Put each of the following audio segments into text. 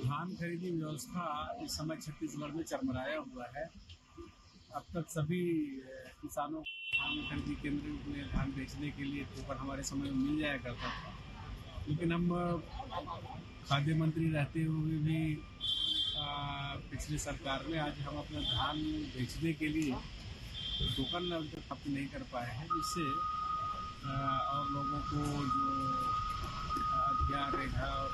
धान खरीदी व्यवस्था इस समय छत्तीसगढ़ में चरमराया हुआ है। अब तक सभी किसानों को धान खरीदी केंद्र में धान बेचने के लिए टोकन हमारे समय में मिल जाया करता था, लेकिन हम खाद्य मंत्री रहते हुए भी पिछली सरकार में आज हम अपना धान बेचने के लिए टोकन अभी तक प्राप्त नहीं कर पाए हैं, जिससे और लोगों को जो अधिकार रेखा और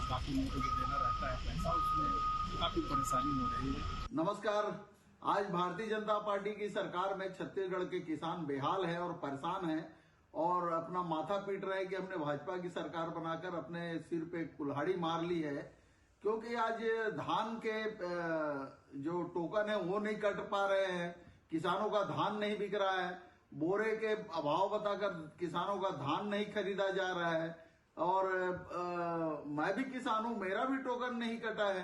बाकी लोगों को जो देना रहता है पैसा, उसमें काफी परेशानी हो रही है। नमस्कार। आज भारतीय जनता पार्टी की सरकार में छत्तीसगढ़ के किसान बेहाल हैं और परेशान हैं और अपना माथा पीट रहे हैं कि हमने भाजपा की सरकार बनाकर अपने सिर पे कुल्हाड़ी मार ली है, क्योंकि आज धान के जो टोकन है वो नहीं कट पा रहे हैं, किसानों का धान नहीं बिक रहा है, बोरे के अभाव बताकर किसानों का धान नहीं खरीदा जा रहा है और मैं भी किसान हूं, मेरा भी टोकन नहीं कटा है।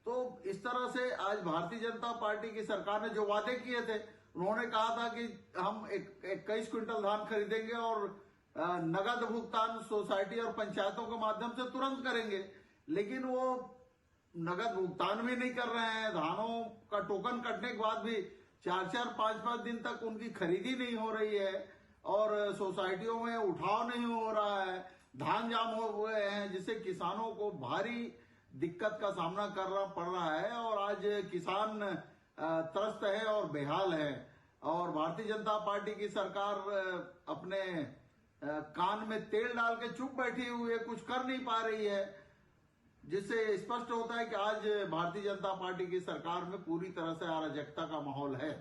तो इस तरह से आज भारतीय जनता पार्टी की सरकार ने जो वादे किए थे, उन्होंने कहा था कि हम 21 क्विंटल धान खरीदेंगे और नगद भुगतान सोसाइटी और पंचायतों के माध्यम से तुरंत करेंगे, लेकिन वो नगद भुगतान भी नहीं कर रहे हैं। धानों का टोकन कटने के बाद भी 4-4, 5-5 दिन तक उनकी खरीदी नहीं हो रही है और सोसाइटियों में उठाव नहीं हो रहा है, धान जाम हो गए हैं, जिससे किसानों को भारी दिक्कत का सामना करना पड़ रहा है और आज किसान त्रस्त है और बेहाल है। और भारतीय जनता पार्टी की सरकार अपने कान में तेल डाल के चुप बैठी हुई है, कुछ कर नहीं पा रही है, जिससे स्पष्ट होता है कि आज भारतीय जनता पार्टी की सरकार में पूरी तरह से अराजकता का माहौल है।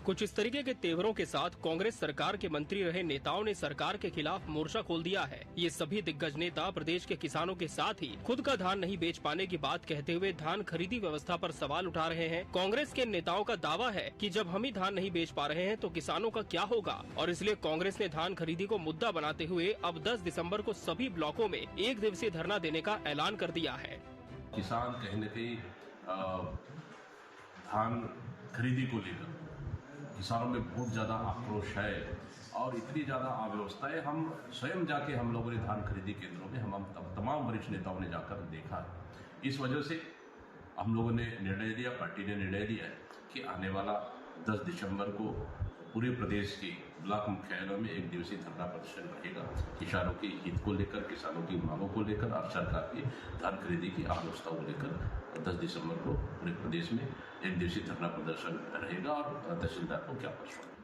कुछ इस तरीके के तेवरों के साथ कांग्रेस सरकार के मंत्री रहे नेताओं ने सरकार के खिलाफ मोर्चा खोल दिया है। ये सभी दिग्गज नेता प्रदेश के किसानों के साथ ही खुद का धान नहीं बेच पाने की बात कहते हुए धान खरीदी व्यवस्था पर सवाल उठा रहे हैं। कांग्रेस के नेताओं का दावा है कि जब हम ही धान नहीं बेच पा रहे हैं तो किसानों का क्या होगा, और इसलिए कांग्रेस ने धान खरीदी को मुद्दा बनाते हुए अब 10 दिसम्बर को सभी ब्लॉकों में 1 दिवसीय धरना देने का ऐलान कर दिया है। किसान कहीं न कहीं धान खरीदी को लेकर किसानों में बहुत ज्यादा आक्रोश है और इतनी ज्यादा अव्यवस्था है। हम स्वयं जाके हम लोगों ने धान खरीदी केंद्रों में हम तमाम वरिष्ठ नेताओं ने जाकर देखा। इस वजह से हम लोगों ने निर्णय लिया, पार्टी ने निर्णय लिया है कि आने वाला 10 दिसंबर को पूरे प्रदेश के ब्लॉक मुख्यालयों में 1 दिवसीय धरना प्रदर्शन रहेगा, किसानों के हित को लेकर, किसानों की मांगों को लेकर और सरकार की धान खरीदी की अव्यवस्था को लेकर 10 दिसंबर को पूरे प्रदेश में 1 दिवसीय धरना प्रदर्शन रहेगा और तहसीलदार को ज्ञापन सौंपेगा।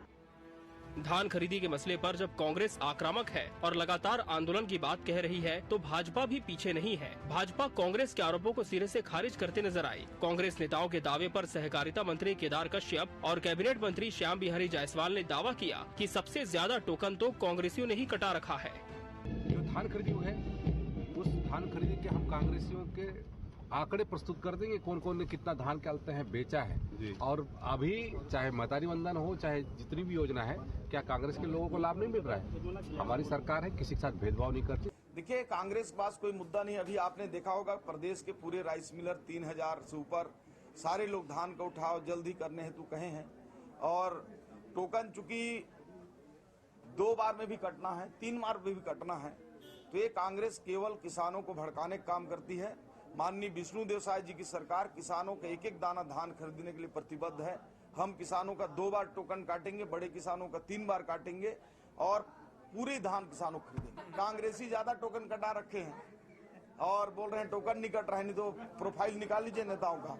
धान खरीदी के मसले पर जब कांग्रेस आक्रामक है और लगातार आंदोलन की बात कह रही है, तो भाजपा भी पीछे नहीं है। भाजपा कांग्रेस के आरोपों को सिरे से खारिज करते नजर आई। कांग्रेस नेताओं के दावे पर सहकारिता मंत्री केदार कश्यप और कैबिनेट मंत्री श्याम बिहारी जायसवाल ने दावा किया कि सबसे ज्यादा टोकन तो कांग्रेसियों ने ही कटा रखा है। जो धान खरीदी है, उस धान खरीदी के हम कांग्रेसियों के आंकड़े प्रस्तुत कर देंगे, कौन कौन ने कितना धान कहते हैं बेचा है, और अभी चाहे महतारी वंदन हो, चाहे जितनी भी योजना है, क्या कांग्रेस के लोगों को लाभ नहीं मिल रहा है? हमारी सरकार है, किसी के साथ भेदभाव नहीं करती। देखिए, कांग्रेस के पास कोई मुद्दा नहीं। अभी आपने देखा होगा प्रदेश के पूरे राइस मिलर 3000 से ऊपर सारे लोग धान का उठाव जल्द ही करने हेतु कहे हैं और टोकन चूंकि 2 बार में भी कटना है, 3 बार में भी कटना है, तो ये कांग्रेस केवल किसानों को भड़काने का काम करती है। माननीय विष्णुदेव साय जी की सरकार किसानों का 1-1 दाना धान खरीदने के लिए प्रतिबद्ध है। हम किसानों का 2 बार टोकन काटेंगे, बड़े किसानों का 3 बार काटेंगे और पूरे धान किसानों को खरीदेंगे। कांग्रेसी ज्यादा टोकन कटा रखे हैं और बोल रहे हैं टोकन नहीं कट रहा है, नहीं तो प्रोफाइल निकाल लीजिए नेताओं का।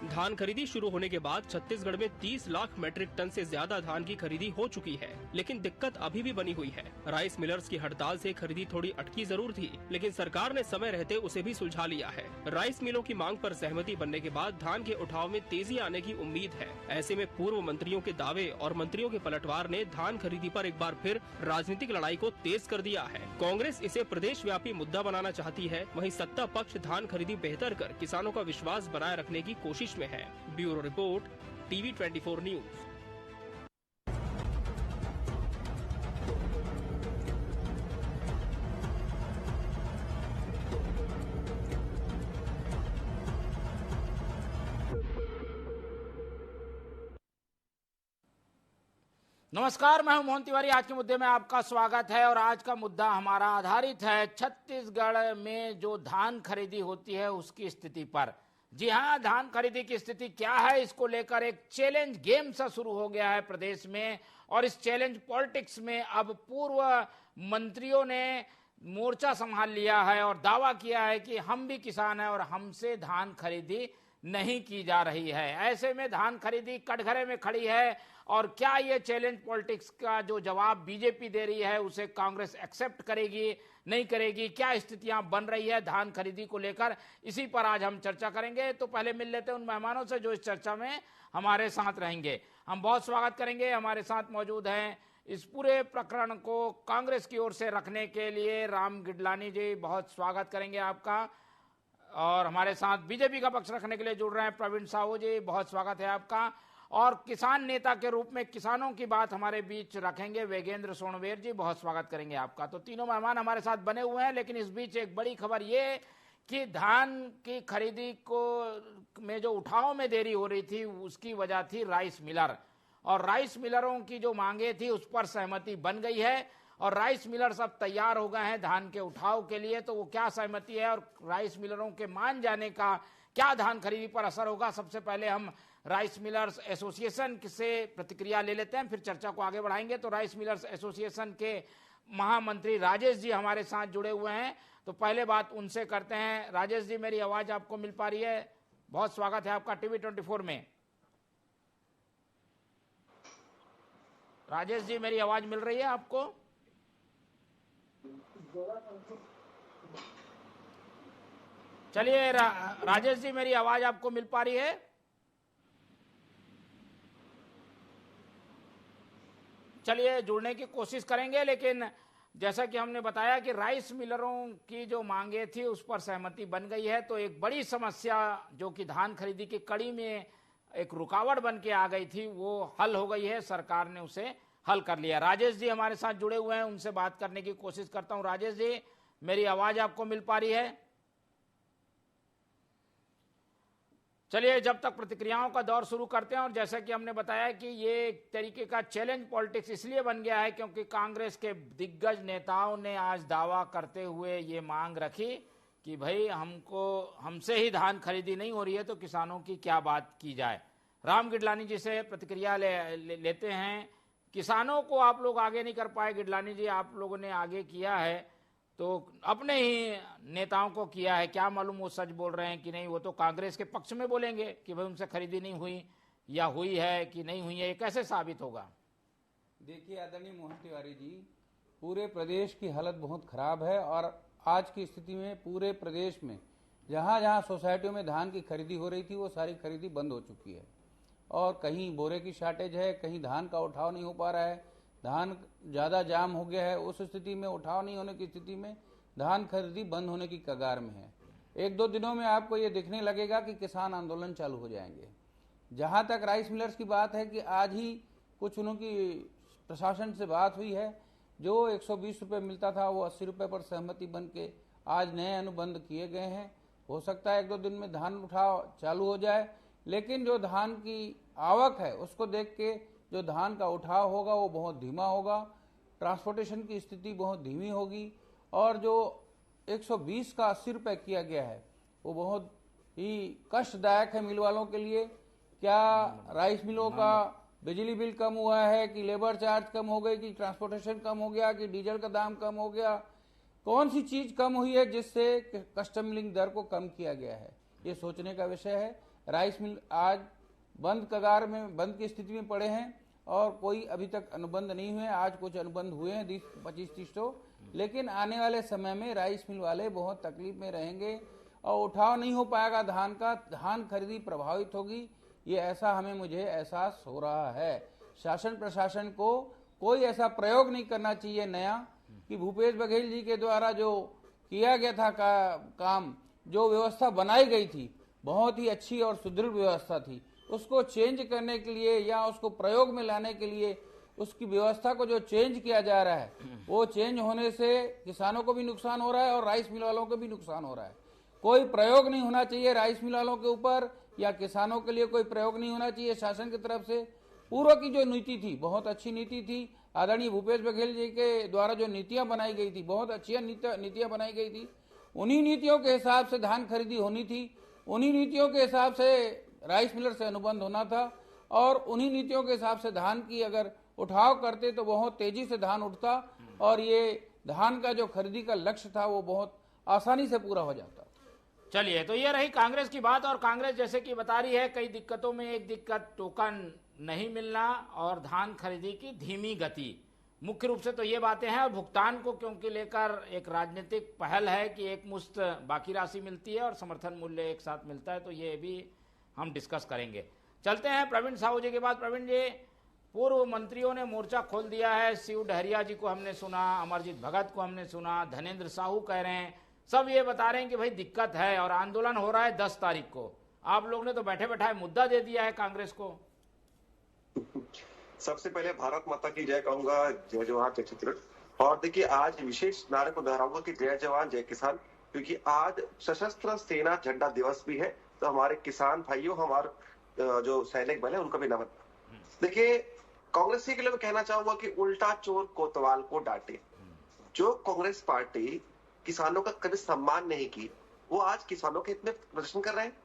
धान खरीदी शुरू होने के बाद छत्तीसगढ़ में 30 लाख मीट्रिक टन से ज्यादा धान की खरीदी हो चुकी है, लेकिन दिक्कत अभी भी बनी हुई है। राइस मिलर्स की हड़ताल से खरीदी थोड़ी अटकी जरूर थी, लेकिन सरकार ने समय रहते उसे भी सुलझा लिया है। राइस मिलों की मांग पर सहमति बनने के बाद धान के उठाव में तेजी आने की उम्मीद है। ऐसे में पूर्व मंत्रियों के दावे और मंत्रियों के पलटवार ने धान खरीदी पर एक बार फिर राजनीतिक लड़ाई को तेज कर दिया है। कांग्रेस इसे प्रदेश व्यापी मुद्दा बनाना चाहती है, वहीं सत्ता पक्ष धान खरीदी बेहतर कर किसानों का विश्वास बनाए रखने की कोशिश में है। Bureau report, TV 24 news. नमस्कार, मैं हूं मोहन तिवारी। आज के मुद्दे में आपका स्वागत है और आज का मुद्दा हमारा आधारित है छत्तीसगढ़ में जो धान खरीदी होती है उसकी स्थिति पर। जी हां, धान खरीदी की स्थिति क्या है, इसको लेकर एक चैलेंज गेम सा शुरू हो गया है प्रदेश में। और इस चैलेंज पॉलिटिक्स में अब पूर्व मंत्रियों ने मोर्चा संभाल लिया है और दावा किया है कि हम भी किसान हैं और हमसे धान खरीदी नहीं की जा रही है। ऐसे में धान खरीदी कटघरे में खड़ी है और क्या ये चैलेंज पॉलिटिक्स का जो जवाब बीजेपी दे रही है उसे कांग्रेस एक्सेप्ट करेगी, नहीं करेगी, क्या स्थितियां बन रही है धान खरीदी को लेकर, इसी पर आज हम चर्चा करेंगे। तो पहले मिल लेते हैं उन मेहमानों से जो इस चर्चा में हमारे साथ रहेंगे। हम बहुत स्वागत करेंगे। हमारे साथ मौजूद हैं इस पूरे प्रकरण को कांग्रेस की ओर से रखने के लिए राम गिडलानी जी, बहुत स्वागत करेंगे आपका। और हमारे साथ बीजेपी का पक्ष रखने के लिए जुड़ रहे हैं प्रवीण साहू जी, बहुत स्वागत है आपका। और किसान नेता के रूप में किसानों की बात हमारे बीच रखेंगे वेगेंद्र सोनवेर जी, बहुत स्वागत करेंगे आपका। तो तीनों मेहमान हमारे साथ बने हुए हैं, लेकिन इस बीच एक बड़ी खबर ये कि धान की खरीदी को में जो उठाव में देरी हो रही थी उसकी वजह थी राइस मिलर, और राइस मिलरों की जो मांगे थी उस पर सहमति बन गई है और राइस मिलर सब तैयार हो गए हैं धान के उठाव के लिए। तो वो क्या सहमति है और राइस मिलरों के मान जाने का क्या धान खरीदी पर असर होगा, सबसे पहले हम राइस मिलर्स एसोसिएशन से प्रतिक्रिया ले लेते हैं, फिर चर्चा को आगे बढ़ाएंगे। तो राइस मिलर्स एसोसिएशन के महामंत्री राजेश जी हमारे साथ जुड़े हुए हैं, तो पहले बात उनसे करते हैं। राजेश जी, मेरी आवाज आपको मिल पा रही है? बहुत स्वागत है आपका टीवी 24 में। राजेश जी, मेरी आवाज मिल रही है आपको? चलिए राजेश जी, मेरी आवाज आपको मिल पा रही है? चलिए जुड़ने की कोशिश करेंगे, लेकिन जैसा कि हमने बताया कि राइस मिलरों की जो मांगे थी उस पर सहमति बन गई है। तो एक बड़ी समस्या जो कि धान खरीदी की कड़ी में एक रुकावट बन के आ गई थी वो हल हो गई है, सरकार ने उसे हल कर लिया। राजेश जी हमारे साथ जुड़े हुए हैं, उनसे बात करने की कोशिश करता हूं। राजेश जी, मेरी आवाज आपको मिल पा रही है? चलिए जब तक प्रतिक्रियाओं का दौर शुरू करते हैं। और जैसा कि हमने बताया कि ये एक तरीके का चैलेंज पॉलिटिक्स इसलिए बन गया है क्योंकि कांग्रेस के दिग्गज नेताओं ने आज दावा करते हुए ये मांग रखी कि भाई हमसे ही धान खरीदी नहीं हो रही है तो किसानों की क्या बात की जाए। राम गिडलानी जी से प्रतिक्रिया लेते हैं। किसानों को आप लोग आगे नहीं कर पाए, गिडलानी जी आप लोगों ने आगे किया है, तो अपने ही नेताओं को किया है, क्या मालूम वो सच बोल रहे हैं कि नहीं। वो तो कांग्रेस के पक्ष में बोलेंगे कि भाई उनसे खरीदी नहीं हुई या हुई है कि नहीं हुई है, ये कैसे साबित होगा? देखिए आदरणीय मोहन तिवारी जी, पूरे प्रदेश की हालत बहुत खराब है और आज की स्थिति में पूरे प्रदेश में जहां जहां सोसाइटियों में धान की खरीदी हो रही थी वो सारी खरीदी बंद हो चुकी है और कहीं बोरे की शॉर्टेज है, कहीं धान का उठाव नहीं हो पा रहा है, धान ज़्यादा जाम हो गया है। उस स्थिति में उठाव नहीं होने की स्थिति में धान खरीदी बंद होने की कगार में है। एक दो दिनों में आपको ये दिखने लगेगा कि किसान आंदोलन चालू हो जाएंगे। जहां तक राइस मिलर्स की बात है कि आज ही कुछ उनकी प्रशासन से बात हुई है, जो 120 रुपये मिलता था वो 80 रुपये पर सहमति बन के आज नए अनुबंध किए गए हैं। हो सकता है एक दो दिन में धान उठाव चालू हो जाए, लेकिन जो धान की आवक है उसको देख के जो धान का उठाव होगा वो बहुत धीमा होगा, ट्रांसपोर्टेशन की स्थिति बहुत धीमी होगी और जो 120 का 80 रुपये किया गया है वो बहुत ही कष्टदायक है मिल वालों के लिए। क्या राइस मिलों का बिजली बिल कम हुआ है कि लेबर चार्ज कम हो गई कि ट्रांसपोर्टेशन कम हो गया कि डीजल का दाम कम हो गया? कौन सी चीज कम हुई है जिससे कस्टम मिलिंग दर को कम किया गया है? ये सोचने का विषय है। राइस मिल आज बंद कगार में, बंद की स्थिति में पड़े हैं और कोई अभी तक अनुबंध नहीं हुए। आज कुछ अनुबंध हुए हैं 25-30, लेकिन आने वाले समय में राइस मिल वाले बहुत तकलीफ में रहेंगे और उठाव नहीं हो पाएगा धान का, धान खरीदी प्रभावित होगी। ये ऐसा मुझे एहसास हो रहा है। शासन प्रशासन को कोई ऐसा प्रयोग नहीं करना चाहिए नया कि भूपेश बघेल जी के द्वारा जो किया गया था काम, जो व्यवस्था बनाई गई थी बहुत ही अच्छी और सुदृढ़ व्यवस्था थी, उसको चेंज करने के लिए या उसको प्रयोग में लाने के लिए उसकी व्यवस्था को जो चेंज किया जा रहा है वो चेंज होने से किसानों को भी नुकसान हो रहा है और राइस मिल वालों को भी नुकसान हो रहा है। कोई प्रयोग नहीं होना चाहिए राइस मिल वालों के ऊपर या किसानों के लिए, कोई प्रयोग नहीं होना चाहिए शासन की तरफ से। पूर्व की जो नीति थी बहुत अच्छी नीति थी। आदरणीय भूपेश बघेल जी के द्वारा जो नीतियां बनाई गई थी, बहुत अच्छी नीतियां बनाई गई थी। उन्हीं नीतियों के हिसाब से धान खरीदी होनी थी, उन्हीं नीतियों के हिसाब से राइस मिलर से अनुबंध होना था, और उन्हीं नीतियों के हिसाब से धान की अगर उठाव करते तो बहुत तेजी से धान उठता और ये धान का जो खरीदी का लक्ष्य था वो बहुत आसानी से पूरा हो जाता। चलिए, तो ये रही कांग्रेस की बात। और कांग्रेस जैसे कि बता रही है, कई दिक्कतों में एक दिक्कत टोकन नहीं मिलना और धान खरीदी की धीमी गति, मुख्य रूप से तो ये बातें हैं। और भुगतान को क्योंकि लेकर एक राजनीतिक पहल है कि एक मुश्त बाकी राशि मिलती है और समर्थन मूल्य एक साथ मिलता है, तो ये भी हम डिस्कस करेंगे। चलते हैं प्रवीण साहू जी के बाद। प्रवीण जी, पूर्व मंत्रियों ने मोर्चा खोल दिया है। शिव डहरिया जी को हमने सुना, अमरजीत भगत को हमने सुना, धनेंद्र साहू कह रहे हैं, सब ये बता रहे हैं कि भाई दिक्कत है और आंदोलन हो रहा है 10 तारीख को। आप लोग ने तो बैठे बैठाए मुद्दा दे दिया है कांग्रेस को। सबसे पहले भारत माता की जय कहूंगा, जय जवान जय छत्तीसगढ़। और देखिए, आज विशेष नारे को दोहराऊंगा कि जय जवान जय किसान, क्योंकि आज सशस्त्र सेना झंडा दिवस भी है। तो हमारे किसान भाइयों, हमारे जो सैनिक बल है, उनका भी नमन। देखिए, कांग्रेस के लिए मैं कहना चाहूंगा कि उल्टा चोर कोतवाल को डांटे। जो कांग्रेस पार्टी किसानों का कभी सम्मान नहीं की, वो आज किसानों के हित में प्रदर्शन कर रहे हैं।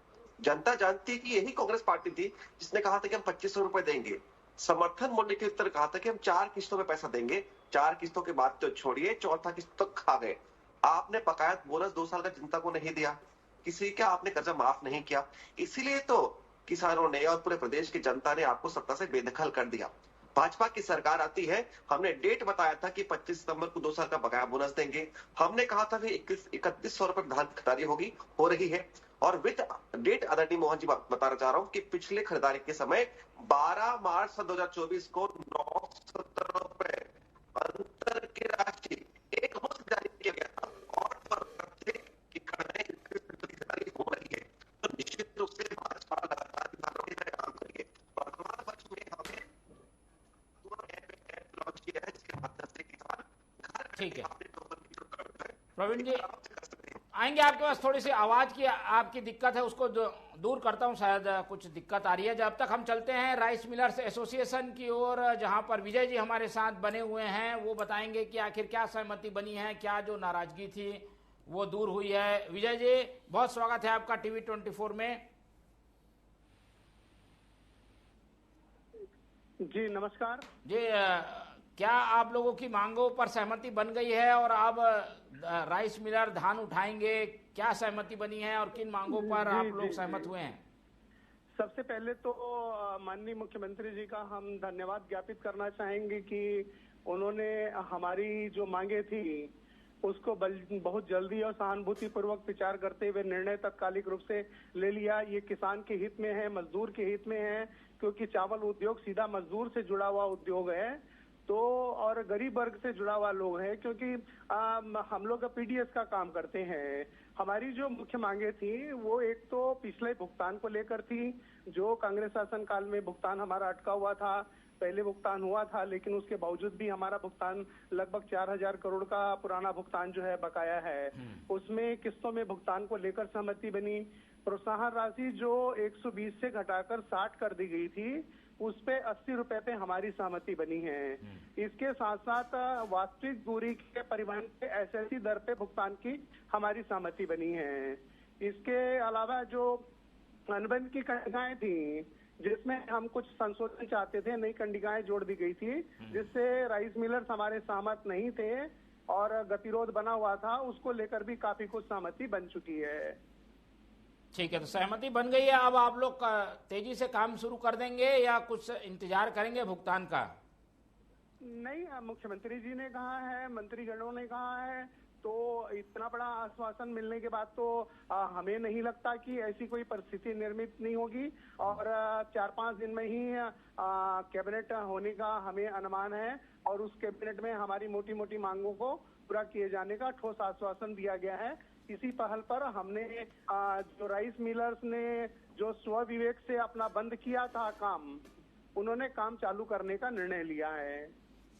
जनता जानती है कि यही कांग्रेस पार्टी थी जिसने कहा था कि हम 2500 रुपए देंगे, समर्थन मूल्य के उत्तर कहा था कि हम 4 किस्तों में पैसा देंगे। 4 किस्तों के बाद तो छोड़िए, चौथा किस्त तक खा गए। आपने बकाया बोनस 2 साल का जनता को नहीं दिया, किसी का आपने कर्जा माफ नहीं किया। इसीलिए तो किसानों ने और पूरे प्रदेश की जनता ने आपको सत्ता से बेदखल कर दिया। भाजपा की सरकार आती है, हमने डेट बताया था कि 25 सितंबर को 2 साल का बकाया बोनस देंगे। हमने कहा था कि 3100 रुपए धान खरीदारी होगी, हो रही है। और विद डेट आदरणीय मोहन जी बताना चाह रहा हूं कि पिछले खरीदारी के समय 12 मार्च 2024 को 917 रुपए अंतर की राशि एक मुश्त जारी किया गया था और की खरीदारी हो रही है। तो निश्चित रूप से भाजपा लगातार किसानों के लिए काम करिए। वर्तमान वर्ष में हमें लॉन्च किया है जिसके माध्यम से किसान, ठीक है प्रवीण जी, आएंगे आपके पास। थोड़ी सी आवाज की आपकी दिक्कत है, उसको दूर करता हूं, शायद कुछ दिक्कत आ रही है। जब तक हम चलते हैं राइस मिलर्स एसोसिएशन की ओर, जहां पर विजय जी हमारे साथ बने हुए हैं, वो बताएंगे कि आखिर क्या सहमति बनी है, क्या जो नाराजगी थी वो दूर हुई है। विजय जी, बहुत स्वागत है आपका टीवी 24 में। जी नमस्कार जी, क्या आप लोगों की मांगों पर सहमति बन गई है और अब राइस मिलर धान उठाएंगे? क्या सहमति बनी है और किन मांगों पर आप लोग सहमत हुए हैं? सबसे पहले तो माननीय मुख्यमंत्री जी का हम धन्यवाद ज्ञापित करना चाहेंगे कि उन्होंने हमारी जो मांगे थी उसको बहुत जल्दी और सहानुभूति पूर्वक विचार करते हुए निर्णय तत्कालिक रूप से ले लिया। ये किसान के हित में है, मजदूर के हित में है, क्योंकि चावल उद्योग सीधा मजदूर से जुड़ा हुआ उद्योग है, तो और गरीब वर्ग से जुड़ा हुआ लोग है, क्योंकि हम लोग पीडीएस का काम करते हैं। हमारी जो मुख्य मांगे थी वो एक तो पिछले भुगतान को लेकर थी, जो कांग्रेस शासन काल में भुगतान हमारा अटका हुआ था। पहले भुगतान हुआ था लेकिन उसके बावजूद भी हमारा भुगतान लगभग 4000 करोड़ का पुराना भुगतान जो है बकाया है। उसमें किस्तों में भुगतान को लेकर सहमति बनी। प्रोत्साहन राशि जो 120 से घटाकर 60 कर दी गई थी, उस पे 80 रुपए पे हमारी सहमति बनी है। इसके साथ साथ वास्तविक दूरी के परिवहन के एसएससी दर पे भुगतान की हमारी सहमति बनी है। इसके अलावा जो अनुबंध की कंडिकाएं थी, जिसमें हम कुछ संशोधन चाहते थे, नई कंडिकाएं जोड़ दी गई थी, जिससे राइस मिलर्स हमारे सहमत नहीं थे और गतिरोध बना हुआ था, उसको लेकर भी काफी कुछ सहमति बन चुकी है। ठीक है, तो सहमति बन गई है। अब आप लोग तेजी से काम शुरू कर देंगे या कुछ इंतजार करेंगे भुगतान का? नहीं, मुख्यमंत्री जी ने कहा है, मंत्रीगणों ने कहा है, तो इतना बड़ा आश्वासन मिलने के बाद तो हमें नहीं लगता कि ऐसी कोई परिस्थिति निर्मित नहीं होगी और 4-5 दिन में ही कैबिनेट होने का हमें अनुमान है और उस कैबिनेट में हमारी मोटी मोटी मांगों को पूरा किए जाने का ठोस आश्वासन दिया गया है। इसी पहल पर हमने जो राइस मिलर्स ने जो स्वविवेक से अपना बंद किया था काम, उन्होंने काम चालू करने का निर्णय लिया है।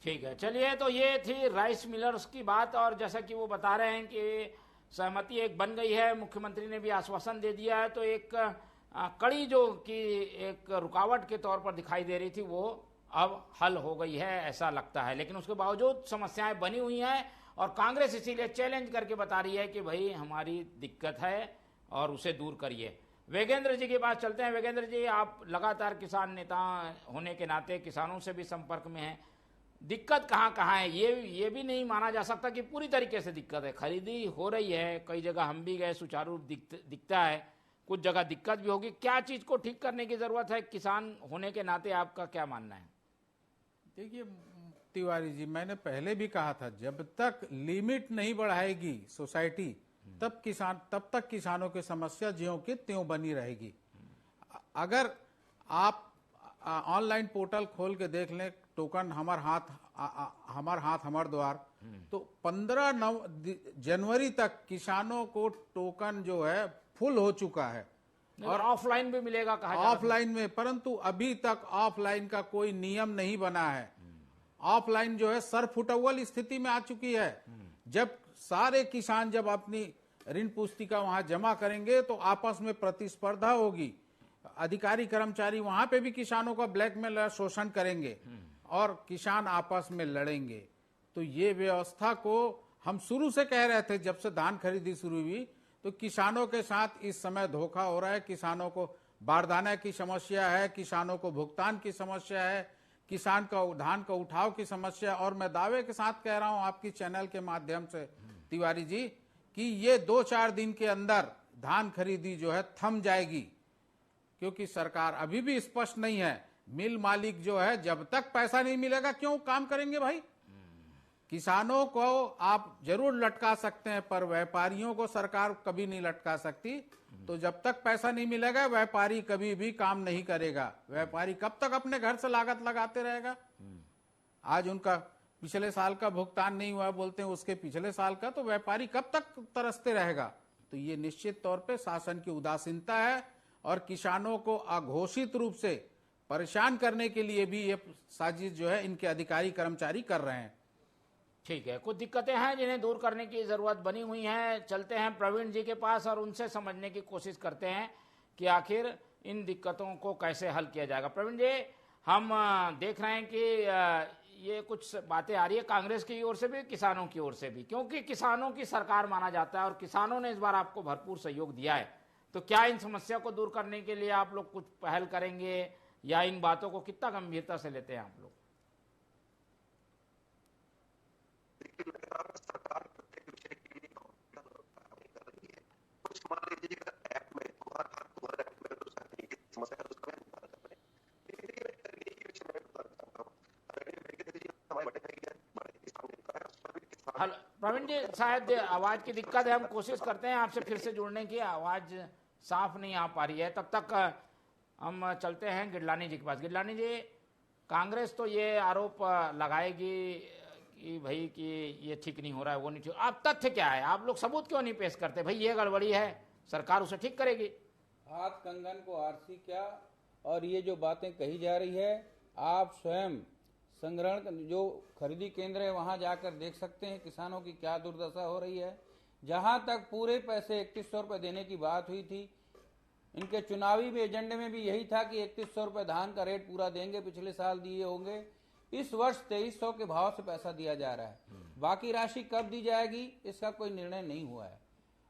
ठीक है, चलिए, तो ये थी राइस मिलर्स की बात। और जैसा कि वो बता रहे हैं कि सहमति एक बन गई है, मुख्यमंत्री ने भी आश्वासन दे दिया है, तो एक कड़ी जो कि एक रुकावट के तौर पर दिखाई दे रही थी वो अब हल हो गई है ऐसा लगता है। लेकिन उसके बावजूद समस्याएं बनी हुई हैं और कांग्रेस इसीलिए चैलेंज करके बता रही है कि भाई हमारी दिक्कत है और उसे दूर करिए। वेगेंद्र जी के पास चलते हैं। वेगेंद्र जी, आप लगातार किसान नेता होने के नाते किसानों से भी संपर्क में हैं। दिक्कत कहाँ है? ये भी नहीं माना जा सकता कि पूरी तरीके से दिक्कत है। खरीदी हो रही है, कई जगह हम भी गए, सुचारू दिखता है, कुछ जगह दिक्कत भी होगी। क्या चीज को ठीक करने की जरूरत है? किसान होने के नाते आपका क्या मानना है? देखिए तिवारी जी, मैंने पहले भी कहा था, जब तक लिमिट नहीं बढ़ाएगी सोसाइटी तब तक किसानों की समस्या ज्यों की त्यों बनी रहेगी। अगर आप ऑनलाइन पोर्टल खोल के देख लें, टोकन हमार हाथ हमार द्वार, तो 15 जनवरी तक किसानों को टोकन जो है फुल हो चुका है और ऑफलाइन भी मिलेगा कहा जा रहा है। ऑफलाइन में, परंतु अभी तक ऑफलाइन का कोई नियम नहीं बना है। ऑफलाइन जो है सरफुटअव्वल स्थिति में आ चुकी है। जब सारे किसान जब अपनी ऋण पुस्तिका वहां जमा करेंगे तो आपस में प्रतिस्पर्धा होगी, अधिकारी कर्मचारी वहां पे भी किसानों का ब्लैकमेल शोषण करेंगे और किसान आपस में लड़ेंगे। तो ये व्यवस्था को हम शुरू से कह रहे थे, जब से धान खरीदी शुरू हुई तो किसानों के साथ इस समय धोखा हो रहा है। किसानों को बारदाना की समस्या है, किसानों को भुगतान की समस्या है, किसान का धान का उठाव की समस्या। और मैं दावे के साथ कह रहा हूं आपकी चैनल के माध्यम से तिवारी जी कि ये 2-4 दिन के अंदर धान खरीदी जो है थम जाएगी, क्योंकि सरकार अभी भी स्पष्ट नहीं है। मिल मालिक जो है, जब तक पैसा नहीं मिलेगा क्यों काम करेंगे भाई? किसानों को आप जरूर लटका सकते हैं, पर व्यापारियों को सरकार कभी नहीं लटका सकती। तो जब तक पैसा नहीं मिलेगा व्यापारी कभी भी काम नहीं करेगा। व्यापारी कब तक अपने घर से लागत लगाते रहेगा? आज उनका पिछले साल का भुगतान नहीं हुआ बोलते हैं, उसके पिछले साल का, तो व्यापारी कब तक तरसते रहेगा? तो ये निश्चित तौर पे शासन की उदासीनता है और किसानों को अघोषित रूप से परेशान करने के लिए भी ये साजिश जो है इनके अधिकारी कर्मचारी कर रहे हैं। ठीक है, कुछ दिक्कतें हैं जिन्हें दूर करने की जरूरत बनी हुई है। चलते हैं प्रवीण जी के पास और उनसे समझने की कोशिश करते हैं कि आखिर इन दिक्कतों को कैसे हल किया जाएगा। प्रवीण जी, हम देख रहे हैं कि ये कुछ बातें आ रही है कांग्रेस की ओर से भी, किसानों की ओर से भी, क्योंकि किसानों की सरकार माना जाता है और किसानों ने इस बार आपको भरपूर सहयोग दिया है। तो क्या इन समस्या को दूर करने के लिए आप लोग कुछ पहल करेंगे या इन बातों को कितना गंभीरता से लेते हैं आप लोग? सरकार प्रत्येक विषय के लिए कर रही है। कुछ मान लीजिए ऐप में तुम्हारा ऐप में तो समस्या है, उसका प्रवीण जी, शायद आवाज की दिक्कत है, हम कोशिश करते हैं आपसे फिर से जुड़ने की, आवाज साफ नहीं आ पा रही है। तब तक हम चलते हैं गिडलानी जी के पास। गिडलानी जी, कांग्रेस तो ये आरोप लगाएगी कि भाई कि ये ठीक नहीं हो रहा है, वो नहीं ठीक। आप तथ्य क्या है? आप लोग सबूत क्यों नहीं पेश करते? भाई ये गड़बड़ी है, सरकार उसे ठीक करेगी। हाथ कंगन को आरसी क्या, और ये जो बातें कही जा रही है, आप स्वयं संग्रहण जो खरीदी केंद्र है वहां जाकर देख सकते हैं किसानों की क्या दुर्दशा हो रही है। जहां तक पूरे पैसे 3100 रुपए देने की बात हुई थी, इनके चुनावी में एजेंडे में भी यही था कि 3100 रुपए धान का रेट पूरा देंगे, पिछले साल दिए होंगे। इस वर्ष 2300 के भाव से पैसा दिया जा रहा है, बाकी राशि कब दी जाएगी इसका कोई निर्णय नहीं हुआ है।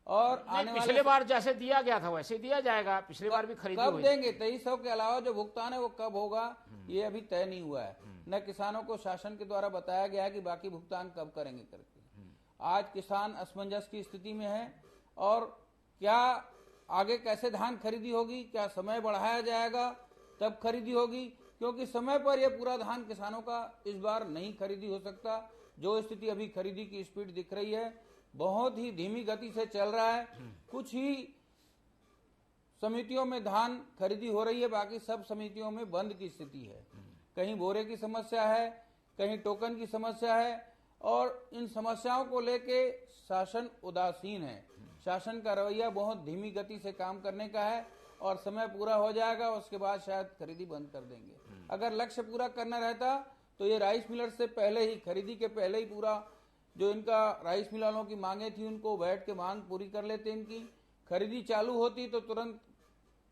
और आने पिछले बार जैसे दिया गया था वैसे दिया जाएगा, पिछली बार भी खरीदी कब देंगे 2300 के अलावा जो भुगतान है वो कब होगा ये अभी तय नहीं हुआ है। न किसानों को शासन के द्वारा बताया गया है कि बाकी भुगतान कब करेंगे करके। आज किसान असमंजस की स्थिति में है और क्या आगे कैसे धान खरीदी होगी, क्या समय बढ़ाया जाएगा तब खरीदी होगी, क्योंकि समय पर यह पूरा धान किसानों का इस बार नहीं खरीदी हो सकता। जो स्थिति अभी खरीदी की स्पीड दिख रही है बहुत ही धीमी गति से चल रहा है। कुछ ही समितियों में धान खरीदी हो रही है, बाकी सब समितियों में बंद की स्थिति है। कहीं बोरे की समस्या है, कहीं टोकन की समस्या है और इन समस्याओं को लेके शासन उदासीन है। शासन का रवैया बहुत धीमी गति से काम करने का है और समय पूरा हो जाएगा उसके बाद शायद खरीदी बंद कर देंगे। अगर लक्ष्य पूरा करना रहता तो ये राइस मिलर से पहले ही, खरीदी के पहले ही पूरा जो इनका राइस मिल वालों की मांगे थी उनको बैठ के मांग पूरी कर लेते। इनकी खरीदी चालू होती तो तुरंत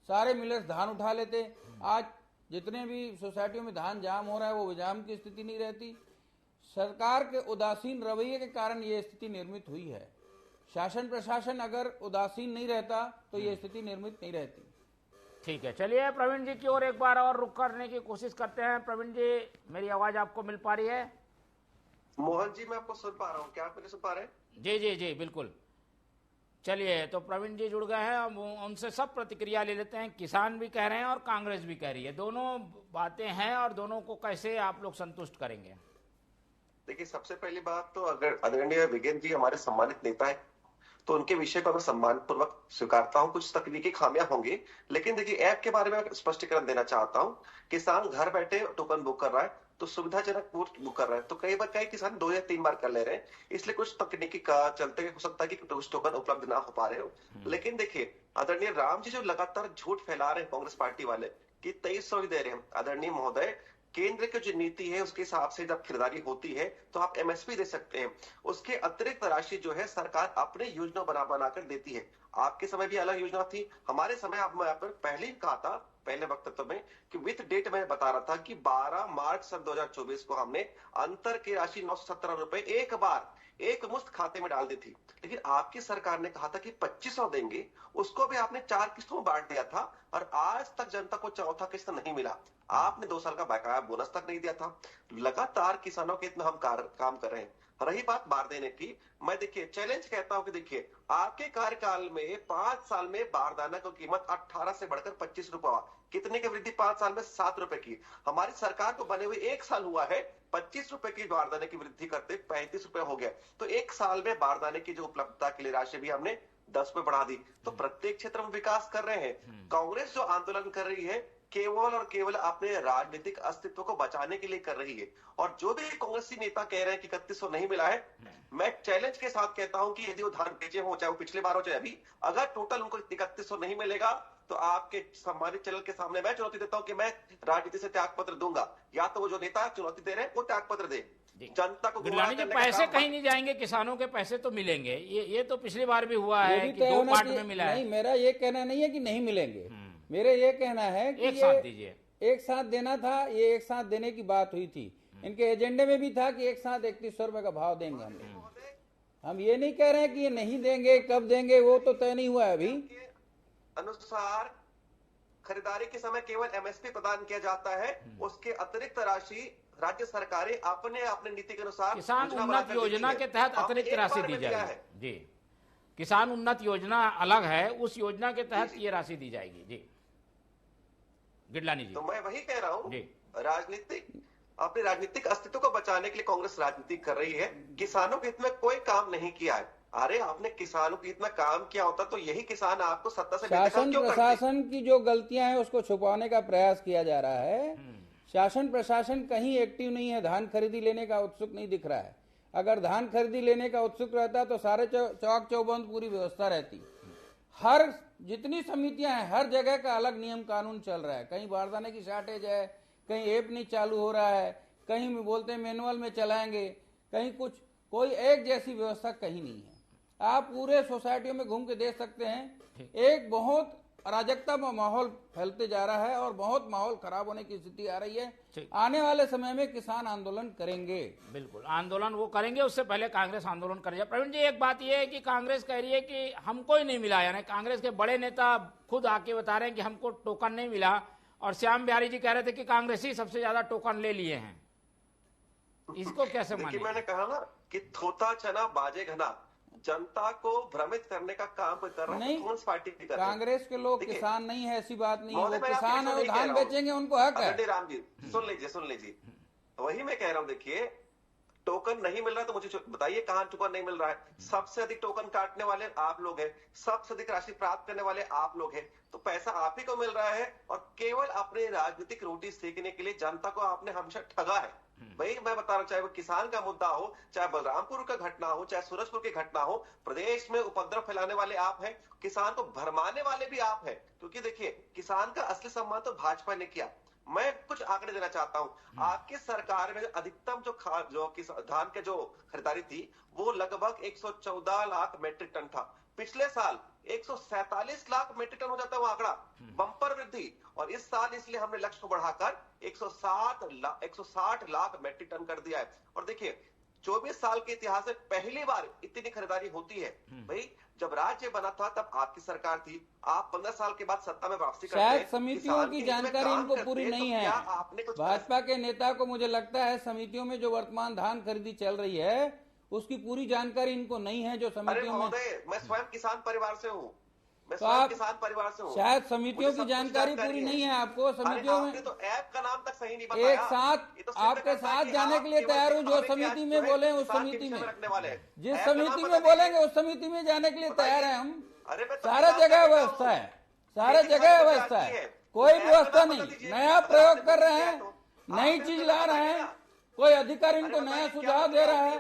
सारे मिलर्स धान उठा लेते। आज जितने भी सोसाइटियों में धान जाम हो रहा है वो जाम की स्थिति नहीं रहती। सरकार के उदासीन रवैये के कारण ये स्थिति निर्मित हुई है। शासन प्रशासन अगर उदासीन नहीं रहता तो ये स्थिति निर्मित नहीं रहती। ठीक है, चलिए प्रवीण जी की ओर एक बार और रुक करने की कोशिश करते हैं। प्रवीण जी, मेरी आवाज आपको मिल पा रही है? मोहन जी, मैं आपको सुन पा रहा हूँ, क्या आप मुझे सुन पा रहे हैं? जी जी जी बिल्कुल। चलिए, तो प्रवीण जी जुड़ गए हैं, हम उनसे सब प्रतिक्रिया ले लेते हैं। किसान भी कह रहे हैं और कांग्रेस भी कह रही है, दोनों बातें हैं और दोनों को कैसे आप लोग संतुष्ट करेंगे? देखिए, सबसे पहली बात तो अगर आदरणीय विगेन जी हमारे सम्मानित नेता है तो उनके विषय को मैं सम्मान पूर्वक स्वीकारता हूं। कुछ तकनीकी खामियां होंगी, लेकिन देखिए ऐप के बारे में स्पष्टीकरण देना चाहता हूं। किसान घर बैठे टोकन बुक कर रहा है तो सुविधाजनक बुक कर रहा है, तो कई किसान 2 या 3 बार कर ले रहे हैं, इसलिए कुछ तकनीकी का चलते हो सकता है कि कुछ टोकन उपलब्ध ना हो पा रहे हो। लेकिन देखिए, आदरणीय राम जी जो लगातार झूठ फैला रहे हैं कांग्रेस पार्टी वाले कि 2300 ही दे रहे हैं, आदरणीय महोदय केंद्र की जो नीति है उसके हिसाब से जब खरीदारी होती है तो आप एमएसपी दे सकते हैं, उसके अतिरिक्त राशि जो है सरकार अपने योजना बनाकर देती है। आपके समय भी अलग योजना थी, हमारे समय मैं पहले ही कहा था पहले वक्तव्य में कि विथ डेट में बता रहा था कि 12 मार्च सन 2024 को हमने अंतर की राशि 917 रुपए एक बार एक मुश्त खाते में डाल दी थी। लेकिन आपकी सरकार ने कहा था कि 2500 देंगे, उसको भी आपने 4 किस्तों में बांट दिया था और आज तक जनता को चौथा किस्त नहीं मिला। आपने 2 साल का बकाया बोनस तक नहीं दिया था। लगातार किसानों के इतना हम काम कर रहे हैं। रही बात बार देने की, मैं देखिए चैलेंज कहता हूं कि देखिए आपके कार्यकाल में 5 साल में बारदाना की कीमत 18 से बढ़कर 25 रुपए हुआ। कितने की वृद्धि? 5 साल में 7 रुपए की। हमारी सरकार को बने हुए 1 साल हुआ है, 25 रुपए की बारदाने की वृद्धि करते 35 रुपए हो गया। तो 1 साल में बारदाने की जो उपलब्धता के लिए राशि भी हमने 10 रुपए बढ़ा दी। तो प्रत्येक क्षेत्र में विकास कर रहे हैं। कांग्रेस जो आंदोलन कर रही है केवल और केवल अपने राजनीतिक अस्तित्व को बचाने के लिए कर रही है। और जो भी कांग्रेसी नेता कह रहे हैं कि 3100 नहीं मिला है, मैं चैलेंज के साथ कहता हूं कि यदि वो धान बेचे हो, चाहे वो पिछले बार हो चाहे अभी, अगर टोटल उनको 3100 नहीं मिलेगा तो आपके सम्मानित चैनल के सामने मैं चुनौती देता हूं कि मैं राजनीति से त्याग पत्र दूंगा। या तो वो जो नेता चुनौती दे रहे हैं वो त्याग पत्र दे, जनता को गिरलानी जी पैसे कहीं नहीं जाएंगे, किसानों के पैसे तो मिलेंगे। ये तो पिछली बार भी हुआ है कि 2 पार्ट में मिला है। नहीं, मेरा ये कहना नहीं है कि नहीं मिलेंगे, मेरे ये कहना है कि एक साथ दीजिए, एक साथ देना था। ये एक साथ देने की बात हुई थी, इनके एजेंडे में भी था कि एक साथ 3100 रुपए का भाव देंगे हम ये नहीं कह रहे हैं कि ये नहीं देंगे, कब देंगे वो तो तय नहीं हुआ है अभी। अनुसार खरीदारी के समय केवल एमएसपी प्रदान किया जाता है, उसके अतिरिक्त राशि राज्य सरकारें अपने नीति के अनुसार किसान उन्नत योजना के तहत अतिरिक्त राशि दी जाएगी। जी, किसान उन्नत योजना अलग है, उस योजना के तहत ये राशि दी जाएगी। जी गिडलानी जी, तो मैं वही कह रहा हूँ, अपने राजनीतिक अस्तित्व को बचाने के लिए कांग्रेस राजनीति कर रही है, किसानों के हित में कोई काम नहीं किया है। अरे आपने किसानों के हित में काम किया होता तो यही किसान आपको सत्ता से शासन प्रशासन की जो गलतियां हैं उसको छुपाने का प्रयास किया जा रहा है। शासन प्रशासन कहीं एक्टिव नहीं है, धान खरीदी लेने का उत्सुक नहीं दिख रहा है। अगर धान खरीदी लेने का उत्सुक रहता तो सारे चौक चौबंद पूरी व्यवस्था रहती। हर जितनी समितियां हैं हर जगह का अलग नियम कानून चल रहा है। कहीं बारदाने की शॉर्टेज है, कहीं ऐप नहीं चालू हो रहा है, कहीं बोलते हैं मैनुअल में चलाएंगे, कहीं कुछ, कोई एक जैसी व्यवस्था कहीं नहीं है। आप पूरे सोसाइटियों में घूम के देख सकते हैं, एक बहुत अराजकता में माहौल फैलते जा रहा है और बहुत माहौल खराब होने की स्थिति आ रही है। आने वाले समय में किसान आंदोलन करेंगे, बिल्कुल आंदोलन वो करेंगे, उससे पहले कांग्रेस आंदोलन करेगी। प्रवीण जी, एक बात ये है कि कांग्रेस कह रही है कि हमको ही नहीं मिला, यानी कांग्रेस के बड़े नेता खुद आके बता रहे हैं कि हमको टोकन नहीं मिला, और श्याम बिहारी जी कह रहे थे कि कांग्रेस ही सबसे ज्यादा टोकन ले लिए हैं। इसको कैसे माने? मैंने कहा ना कि थोथा चना बाजे घना, जनता को भ्रमित करने का काम कोई कर रहा है, कांग्रेस पार्टी कर रही है। कांग्रेस के लोग किसान नहीं है, ऐसी बात नहीं है, वो किसान है, धान बेचेंगे, उनको हक है। राम जी सुन लीजिए, वही मैं कह रहा हूँ। देखिए टोकन नहीं मिल रहा तो मुझे बताइए कहाँ टोकन नहीं मिल रहा है। सबसे अधिक टोकन काटने वाले आप लोग हैं, सबसे अधिक राशि प्राप्त करने वाले आप लोग हैं, तो पैसा आप ही को मिल रहा है और केवल अपने राजनीतिक रोटी सेकने के लिए जनता को आपने हमेशा ठगा है। वही मैं बता रहा हूं, चाहे वो किसान का मुद्दा हो, चाहे बलरामपुर का घटना हो, चाहे सूरजपुर की घटना हो, प्रदेश में उपद्रव फैलाने वाले आप हैं, किसान को भरमाने वाले भी आप हैं। क्योंकि देखिए किसान का असली सम्मान तो भाजपा ने किया। मैं कुछ आंकड़े देना चाहता हूं। आपकी सरकार में अधिकतम जो धान के जो खरीदारी थी वो लगभग 114 लाख मेट्रिक टन था। पिछले साल 147 लाख मीट्रिक टन हो जाता है वो आंकड़ा, बम्पर वृद्धि। और इस साल इसलिए हमने लक्ष्य को बढ़ाकर 160 लाख मीट्रिक टन कर दिया है। और देखिए 24 साल के इतिहास में पहली बार इतनी खरीदारी होती है। भाई जब राज्य बना था तब आपकी सरकार थी, आप 15 साल के बाद सत्ता में वापसी करते हैं। शायद समितियों की जानकारी इनको पूरी नहीं है। भाजपा के नेता को मुझे लगता है समितियों में जो वर्तमान धान खरीदी चल रही है उसकी पूरी जानकारी इनको नहीं है। जो समितियों में, मैं स्वयं किसान परिवार से हूँ, तो आप किसान परिवार से हूँ, शायद समितियों की जानकारी पूरी नहीं है आपको। समितियों में तो ऐप का नाम तक सही नहीं बताया। एक साथ आपके साथ जाने के लिए तैयार हूँ। जो समिति में बोले उस समिति में, जिस समिति में बोलेंगे उस समिति में जाने के लिए तैयार है हम। सारा जगह व्यवस्था है, सारा जगह व्यवस्था है, कोई व्यवस्था नहीं। नया प्रयोग कर रहे हैं, नई चीज ला रहे हैं, कोई अधिकारी इनको नया सुझाव दे रहा है,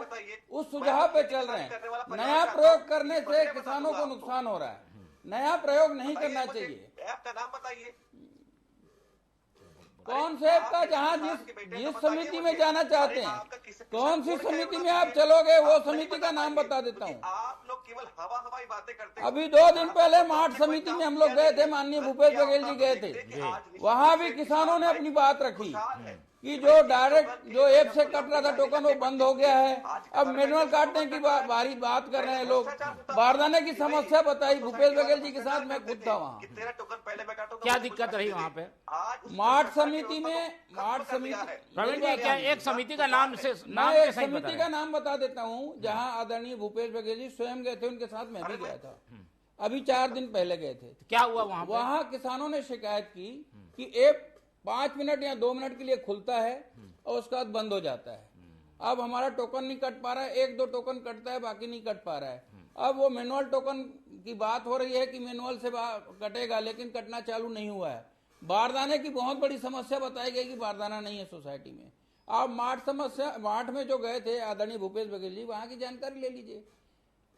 उस सुझाव पे चल रहे हैं। नया प्रयोग करने से किसानों को नुकसान हो रहा है, नया प्रयोग नहीं करना चाहिए। ऐप का नाम बताइए, कौन से ऐप का? जहाँ जिस समिति में जाना चाहते हैं, कौन सी समिति में आप चलोगे वो समिति का नाम बता देता हूँ। आप लोग केवल हवाई बातें करते हैं। अभी 2 दिन पहले मार्ट समिति में हम लोग गए थे, माननीय भूपेश बघेल जी गए थे। वहाँ भी किसानों ने अपनी बात रखी कि जो डायरेक्ट जो ऐप से कट रहा था टोकन वो बंद हो गया है। अब मैनुअल काटने की बारी बात कर रहे हैं लोग। बारदाने की समस्या बताई भूपेश बघेल जी के साथ, मैं खुद था वहाँ। क्या दिक्कत रही वहाँ पे? मार्ट समिति में, मार्ट समिति प्रवीण जी, क्या एक समिति का नाम से एक समिति का नाम बता देता हूँ जहाँ आदरणीय भूपेश बघेल जी स्वयं गए थे, उनके साथ मैं भी गया था। अभी 4 दिन पहले गए थे। क्या हुआ वहाँ? वहाँ किसानों ने शिकायत की कि ऐप 5 मिनट या 2 मिनट के लिए खुलता है और उसके बाद बंद हो जाता है। अब हमारा टोकन नहीं कट पा रहा है, 1-2 टोकन कटता है, बाकी नहीं कट पा रहा है। अब वो मैनुअल टोकन की बात हो रही है कि मैनुअल से कटेगा, लेकिन कटना चालू नहीं हुआ है। बारदाने की बहुत बड़ी समस्या बताई गई कि बारदाना नहीं है सोसाइटी में। अब मार्ट में जो गए थे आदरणीय भूपेश बघेल जी, वहाँ की जानकारी ले लीजिए।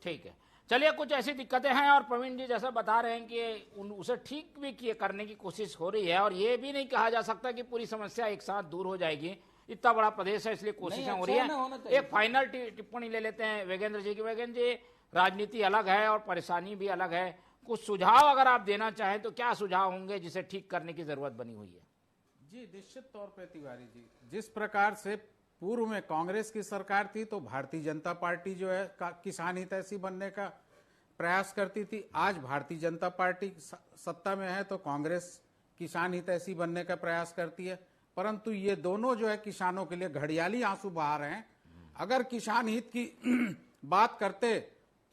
ठीक है, चलिए कुछ ऐसी दिक्कतें हैं और प्रवीण जी जैसा बता रहे हैं कि उसे ठीक भी करने की कोशिश हो रही है। और ये भी नहीं कहा जा सकता कि पूरी समस्या एक साथ दूर हो जाएगी, इतना बड़ा प्रदेश है इसलिए कोशिशें हो रही है। एक फाइनल टिप्पणी ले लेते हैं वेगेंद्र जी की। वेगेंद्र जी, राजनीति अलग है और परेशानी भी अलग है, कुछ सुझाव अगर आप देना चाहें तो क्या सुझाव होंगे जिसे ठीक करने की जरूरत बनी हुई है? जी निश्चित तौर पर तिवारी जी, जिस प्रकार से पूर्व में कांग्रेस की सरकार थी तो भारतीय जनता पार्टी जो है किसान हितैषी बनने का प्रयास करती थी। आज भारतीय जनता पार्टी सत्ता में है तो कांग्रेस किसान हितैषी बनने का प्रयास करती है, परंतु ये दोनों जो है किसानों के लिए घड़ियाली आंसू बहा रहे हैं। अगर किसान हित की बात करते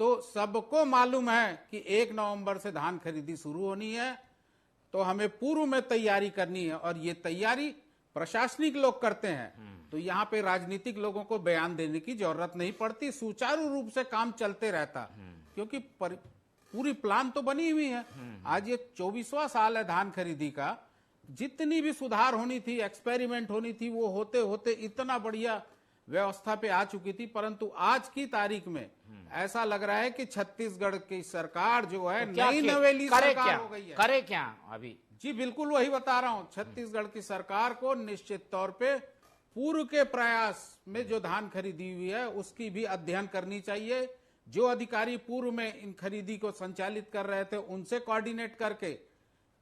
तो सबको मालूम है कि 1 नवंबर से धान खरीदी शुरू होनी है, तो हमें पूर्व में तैयारी करनी है और ये तैयारी प्रशासनिक लोग करते हैं। तो यहाँ पे राजनीतिक लोगों को बयान देने की जरूरत नहीं पड़ती, सुचारू रूप से काम चलते रहता, क्योंकि पूरी प्लान तो बनी हुई है। आज ये 24वां साल है धान खरीदी का। जितनी भी सुधार होनी थी, एक्सपेरिमेंट होनी थी, वो होते होते इतना बढ़िया व्यवस्था पे आ चुकी थी, परंतु आज की तारीख में ऐसा लग रहा है कि छत्तीसगढ़ की सरकार जो है नई नवेली सरकार हो गई है। करे क्या अभी? जी बिल्कुल वही बता रहा हूँ। छत्तीसगढ़ की सरकार को निश्चित तौर पे पूर्व के प्रयास में जो धान खरीदी हुई है उसकी भी अध्ययन करनी चाहिए। जो अधिकारी पूर्व में इन खरीदी को संचालित कर रहे थे उनसे कोऑर्डिनेट करके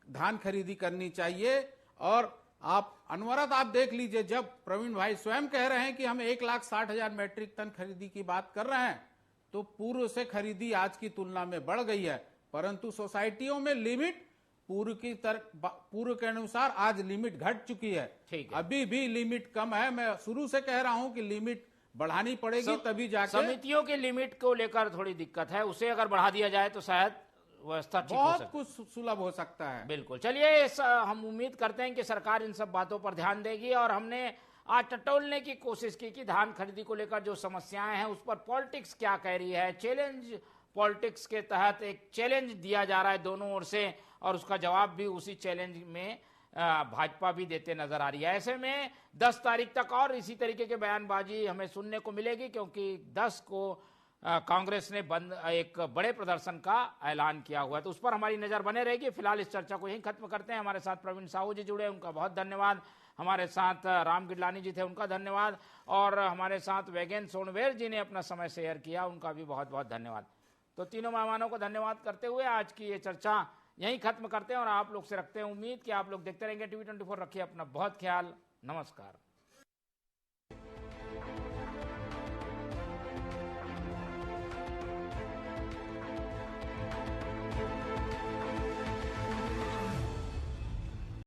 धान खरीदी करनी चाहिए। और आप अनवरत आप देख लीजिए, जब प्रवीण भाई स्वयं कह रहे हैं कि हम 1,60,000 मीट्रिक टन खरीदी की बात कर रहे हैं, तो पूर्व से खरीदी आज की तुलना में बढ़ गई है, परंतु सोसाइटियों में लिमिट पूर्व के अनुसार आज लिमिट घट चुकी है। अभी भी लिमिट कम है। मैं शुरू से कह रहा हूं कि लिमिट बढ़ानी पड़ेगी, तभी जाकर। समितियों के लिमिट को लेकर थोड़ी दिक्कत है, उसे अगर बढ़ा दिया जाए तो शायद व्यवस्था ठीक हो सकती है, बहुत कुछ सुलभ हो सकता है। बिल्कुल। चलिए हम उम्मीद करते हैं कि सरकार इन सब बातों पर ध्यान देगी। और हमने आज टटोलने की कोशिश की कि धान खरीदी को लेकर जो समस्याएं हैं उस पर पॉलिटिक्स क्या कह रही है। चैलेंज पॉलिटिक्स के तहत एक चैलेंज दिया जा रहा है दोनों ओर से, और उसका जवाब भी उसी चैलेंज में भाजपा भी देते नजर आ रही है। ऐसे में 10 तारीख तक और इसी तरीके के बयानबाजी हमें सुनने को मिलेगी, क्योंकि 10 को कांग्रेस ने एक बड़े प्रदर्शन का ऐलान किया हुआ है, तो उस पर हमारी नजर बने रहेगी। फिलहाल इस चर्चा को यहीं खत्म करते हैं। हमारे साथ प्रवीण साहू जी जुड़े, उनका बहुत धन्यवाद। हमारे साथ राम गिडलानी जी थे, उनका धन्यवाद। और हमारे साथ वेगेन सोनवेर जी ने अपना समय शेयर किया, उनका भी बहुत बहुत धन्यवाद। तो तीनों मेहमानों को धन्यवाद करते हुए आज की ये चर्चा यहीं खत्म करते हैं और आप लोग से रखते हैं उम्मीद कि आप लोग देखते रहेंगे TV24। रखिए अपना बहुत ख्याल। नमस्कार।